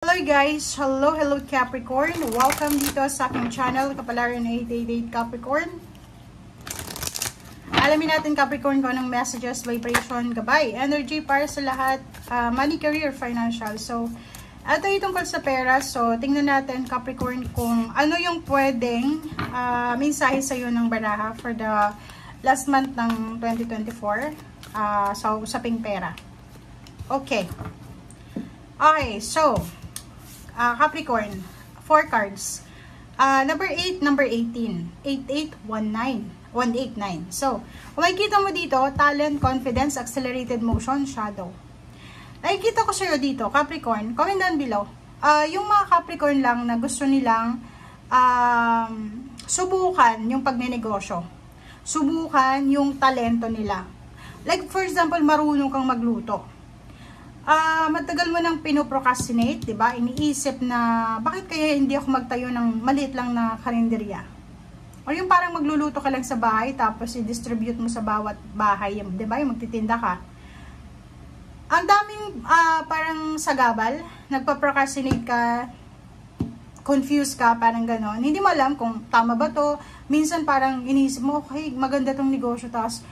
Hello guys! Hello Capricorn! Welcome dito sa aking channel, Kapalaran 888 Capricorn. Alamin natin Capricorn kung anong messages, vibration, gabay, energy para sa lahat, money, career, financial. So, ito yung tungkol sa pera. So, tingnan natin Capricorn kung ano yung pwedeng mensahe sa iyo ng baraha for the last month ng 2024 sa usaping pera. Okay, so Capricorn, 4 cards. Number 8, number 18. 8819. 189. So, kung makikita mo dito, talent, confidence, accelerated motion, shadow. Nakikita ko sa'yo dito, Capricorn, comment down below. Yung mga Capricorn lang na gusto nilang subukan yung pagnenegosyo. Subukan yung talento nila. Like for example, marunong kang magluto. Matagal mo nang pinoprocrastinate, 'di ba? Iniisip na bakit kaya hindi ako magtayo ng maliit lang na karinderya. O yung parang magluluto ka lang sa bahay tapos i-distribute mo sa bawat bahay, 'di ba? Yung magtitinda ka. Ang daming parang sagabal, nagpa-procrastinate ka, confused ka, parang ganon. Hindi mo alam kung tama ba 'to. Minsan parang iniisip mo, okay, maganda 'tong negosyo, tapos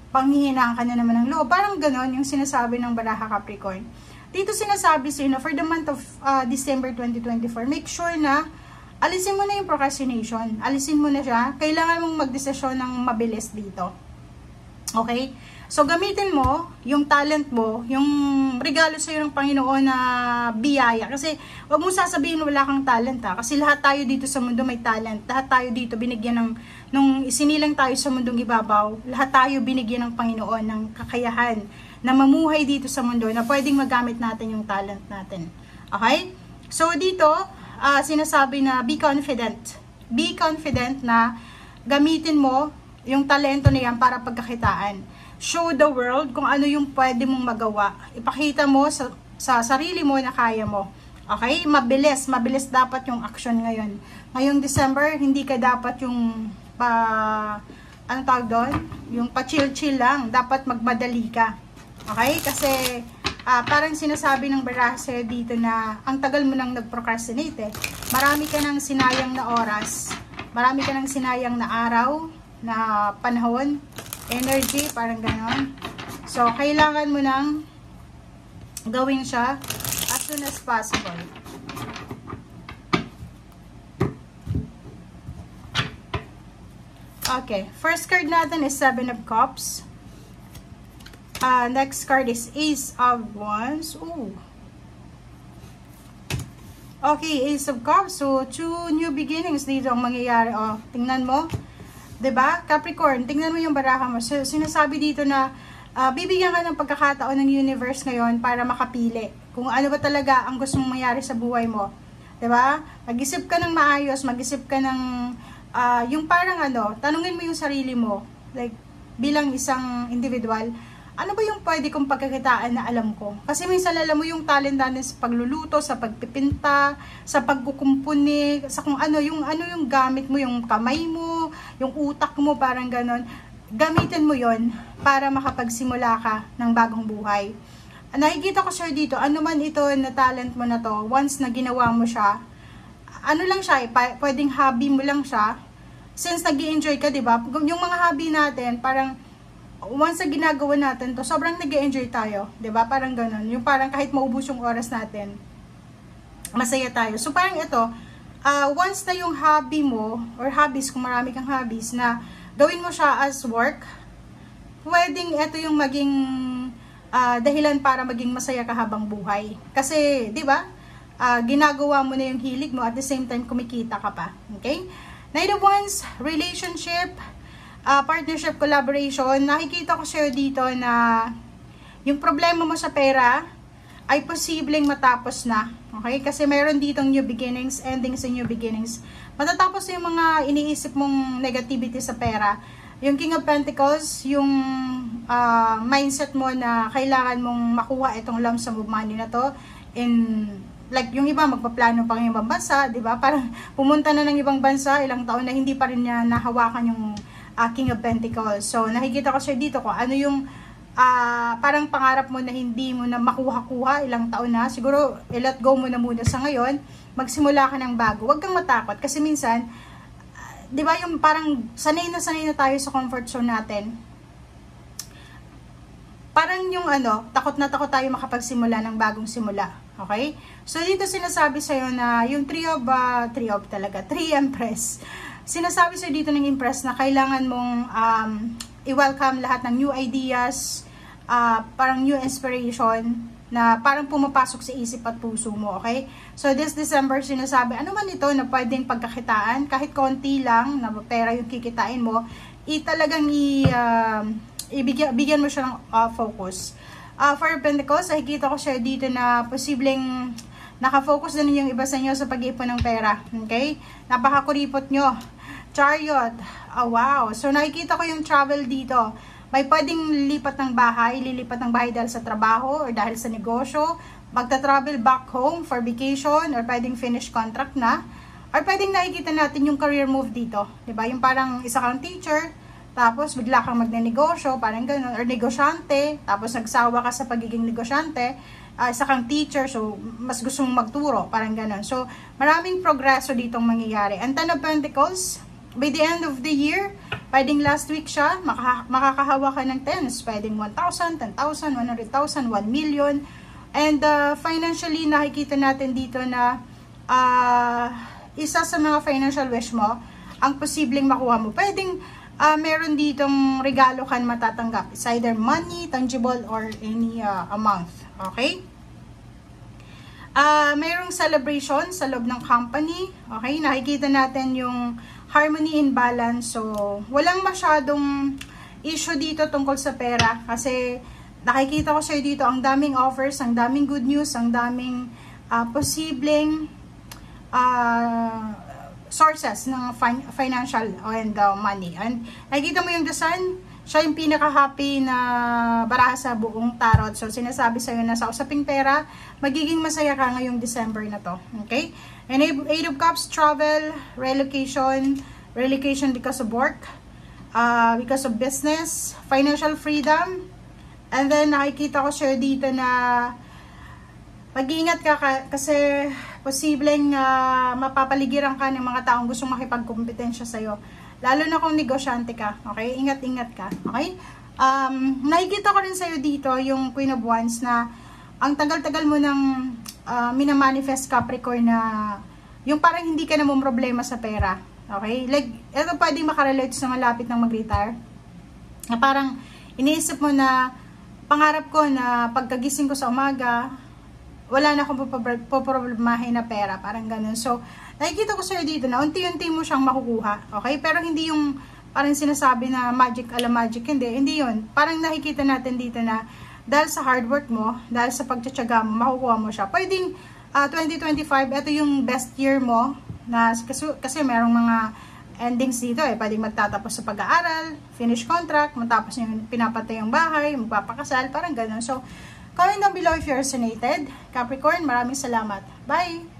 panghihinaan ka na naman ng loob. Parang ganon yung sinasabi ng baraha Capricorn. Dito sinasabi sa'yo na for the month of December 2024, make sure na alisin mo na yung procrastination. Alisin mo na siya. Kailangan mong magdesisyon ng mabilis dito. Okay? So, gamitin mo yung talent mo, yung regalo sa'yo ng Panginoon na biyaya. Kasi, wag mo sasabihin wala kang talent ha. Kasi lahat tayo dito sa mundo may talent. Lahat tayo dito binigyan ng, nung isinilang tayo sa mundong ibabaw, lahat tayo binigyan ng Panginoon ng kakayahan na mamuhay dito sa mundo na pwedeng magamit natin yung talent natin. Okay? So, dito, sinasabi na be confident. Be confident na gamitin mo yung talento na yan para pagkakitaan. Show the world kung ano yung pwede mong magawa. Ipakita mo sa sarili mo na kaya mo. Okay? Mabilis dapat yung action ngayon. Ngayong December, hindi ka dapat yung ano tawag doon? Yung pa-chill-chill lang. Dapat magmadali ka. Okay? Kasi parang sinasabi ng baraha dito na ang tagal mo nang nag-procrastinate eh. Marami ka nang sinayang na oras. Marami ka nang sinayang na araw, na panahon, energy, parang ganon. So, kailangan mo nang gawin siya as soon as possible. Okay, first card natin is 7 of Cups. Next card is Ace of Wands. Ooh. Okay, Ace of Cups. So, 2 new beginnings dito ang mangyayari. Oh, tingnan mo. 'Di ba? Capricorn, tingnan mo yung baraha mo. So, sinasabi dito na bibigyan ka ng pagkakataon ng universe ngayon para makapili kung ano ba talaga ang gusto mong mangyari sa buhay mo. 'Di ba? Mag-isip ka ng maayos, mag-isip ka ng yung parang tanungin mo yung sarili mo, like bilang isang individual, ano ba yung pwede kong pagkakitaan na alam ko? Kasi minsan alam mo yung talent natin sa pagluluto, sa pagpipinta, sa pagkukumpuni, sa kung ano yung gamit mo, yung kamay mo, yung utak mo, parang ganon. Gamitin mo yon para makapagsimula ka ng bagong buhay. Nakikita ko sir dito, ano man ito na talent mo na to, once na ginawa mo siya, ano lang siya, pwedeng hobby mo lang siya, since nag-i-enjoy ka, diba? Yung mga hobby natin, parang once na ginagawa natin to, sobrang nag-enjoy tayo, 'di ba? Parang ganoon. Yung parang kahit maubos yung oras natin, masaya tayo. So parang ito, once na yung hobby mo or hobbies, kung marami kang hobbies na gawin mo siya as work, pwedeng ito yung maging dahilan para maging masaya ka habang buhay. Kasi, 'di ba? Ginagawa mo na yung hilig mo, at the same time kumikita ka pa. Okay? Knight of Wands, relationship, partnership, collaboration. Nakikita ko sa'yo dito na yung problema mo sa pera ay posibleng matapos na. Okay? Kasi meron ditong new beginnings, endings and new beginnings. Matatapos yung mga iniisip mong negativity sa pera. Yung King of Pentacles, yung mindset mo na kailangan mong makuha itong lump sum of money na to. Like yung iba magpaplano pang ibang bansa, di ba? Parang pumunta na ng ibang bansa, ilang taon na hindi pa rin niya nahawakan yung King of Pentacles. So, nakikita ko siya dito kung ano yung parang pangarap mo na hindi mo na makuha-kuha ilang taon na, siguro i-let go mo na muna sa ngayon, magsimula ka ng bago. Huwag kang matakot kasi minsan, di ba yung parang sanay na tayo sa comfort zone natin. Parang yung takot na takot tayo makapagsimula ng bagong simula. Okay? So, dito sinasabi sa'yo na yung 3 Empress. Sinasabi sa'yo dito ng Empress na kailangan mong i-welcome lahat ng new ideas, parang new inspiration, na parang pumapasok sa isip at puso mo. Okay? So, this December sinasabi, ano man ito na pwedeng pagkakitaan, kahit konti lang, na pera yung kikitain mo, talagang bigyan mo siya ng focus. For Pentacles, nakikita ko siya dito na posibleng nakafocus din yung iba sa inyo sa pag-iipon ng pera. Okay? Napakakuripot nyo. Chariot. Oh, wow. So, nakikita ko yung travel dito. May pwedeng lilipat ng bahay dahil sa trabaho or dahil sa negosyo. Magta-travel back home for vacation or pwedeng finish contract na. Or pwedeng nakikita natin yung career move dito. Diba? Yung parang isa kang teacher, tapos bigla kang magnenegosyo, parang gano'n, or negosyante, tapos nagsawa ka sa pagiging negosyante, isa kang teacher, so mas gusto mong magturo, parang gano'n. So, maraming progreso ditong mangyayari. And 10 of Pentacles, by the end of the year, pwedeng last week siya, makakahawa ka ng 10s, pwedeng 1,000, 10,000, 100,000, 1 million. And financially, nakikita natin dito na isa sa mga financial wish mo, ang posibleng makuha mo. Pwedeng meron ditong regalo kan matatanggap. It's either money, tangible, or any amount. Okay? Mayroong celebration sa loob ng company. Okay? Nakikita natin yung harmony and balance. So, walang masyadong issue dito tungkol sa pera. Kasi, nakikita ko sa'yo dito, ang daming offers, ang daming good news, ang daming posibleng sources ng financial and money. And nakikita mo yung The Sun, siya yung pinaka-happy na baraha sa buong tarot. So, sinasabi sa'yo na sa usaping pera, magiging masaya ka ngayong December na to. Okay? And 8 of Cups, travel, relocation because of work, because of business, financial freedom. And then, nakikita ko sa'yo dito na mag-iingat ka kasi posibleng mapapaligiran ka ng mga taong gustong makipagkompetensya sa'yo. Lalo na kung negosyante ka. Okay? Ingat-ingat ka. Okay? Nakikita ko rin sa'yo dito yung Queen of Wands na ang tagal-tagal mo nang minamanifest Capricorn na yung parang hindi ka namang problema sa pera. Okay? Like, ito pwedeng makarelate sa malapit ng mag-retire. Na parang iniisip mo na pangarap ko na pagkagising ko sa umaga, wala na akong poproblemahin na pera. Parang ganun. So, nakikita ko sa'yo dito na unti-unti mo siyang makukuha. Okay? Pero hindi yung parang sinasabi na magic ala magic. Hindi yun. Parang nakikita natin dito na dahil sa hard work mo, dahil sa pagtsatsaga mo, makukuha mo siya. Pwedeng 2025, ito yung best year mo. Na, kasi merong mga endings dito eh. Pwedeng magtatapos sa pag-aaral, finish contract, matapos yung pinapatay yung bahay, magpapakasal, parang ganun. So, comment down below if you're resonated. Capricorn, maraming salamat. Bye!